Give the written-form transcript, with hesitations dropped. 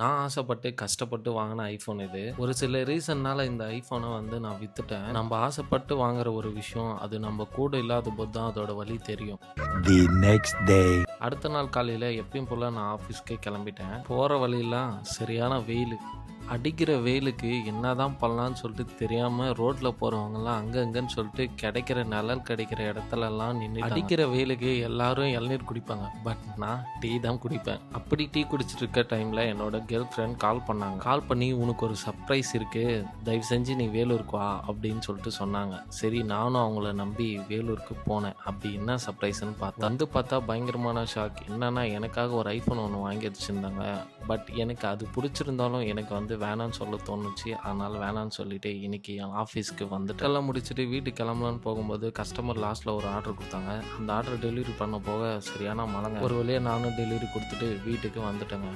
நான் ஆசைப்பட்டு, கஷ்டப்பட்டு வாங்குன ஐஃபோன் இது. ஒரு சில ரீசன்னால இந்த ஐஃபோன நான் வித்துட்டேன். நம்ப ஆசைப்பட்டு வாங்குற ஒரு விஷயம், அது நம்ப கூட இல்லாதபோது தான் அதோட வலி தெரியும். The next day. அடுத்த நாள் காலையில எப்பயும் போல நான் ஆஃபீஸ்க்கு கிளம்பிட்டேன். போற வழியெல்லாம் சரியான வெயிலு. அடிக்கிற வெயிலுக்கு என்னதான் பண்ணலான்னு சொல்லிட்டு தெரியாம ரோட்ல போறவங்கலாம் அங்க அங்கன்னு சொல்லிட்டு கிடைக்கிற நிழல் கிடைக்கிற இடத்துலலாம் நின்னு அடிக்கிற வெயிலுக்கு எல்லாரும் இளநீர் குடிப்பாங்க. பட் நான் டீ தான் குடிப்பேன். அப்படி டீ குடிச்சிட்டு இருக்க டைம்ல என்னோட கேர்ள் ஃப்ரெண்ட் கால் பண்ணாங்க. கால் பண்ணி உனக்கு ஒரு சர்ப்ரைஸ் இருக்கு, தயவு செஞ்சு நீ வேலூருக்கு வா அப்படின்னு சொல்லிட்டு சொன்னாங்க. சரி நானும் அவங்கள நம்பி வேலூருக்கு போனேன். அப்படி என்ன சர்ப்ரைஸ்ன்னு பார்த்தா பயங்கரமான ஷாக். என்னன்னா எனக்காக ஒரு ஐஃபோன் ஒன்று வாங்கி வச்சிருந்தாங்க. பட் எனக்கு அது பிடிச்சிருந்தாலும் எனக்கு வேணான்னு சொல்ல தோணுச்சு. அதனால வேணான்னு சொல்லிட்டு இன்னைக்கு என் ஆஃபீஸ்க்கு வந்துட்டு எல்லாம் முடிச்சுட்டு வீட்டுக்கு கிளம்பலான்னு போகும்போது கஸ்டமர் லாஸ்ட்டில் ஒரு ஆர்டர் கொடுத்தாங்க. அந்த ஆர்டர் டெலிவரி பண்ண போக சரியான மழைங்க. ஒரு வழியாக நானும் டெலிவரி கொடுத்துட்டு வீட்டுக்கு வந்துட்டேங்க.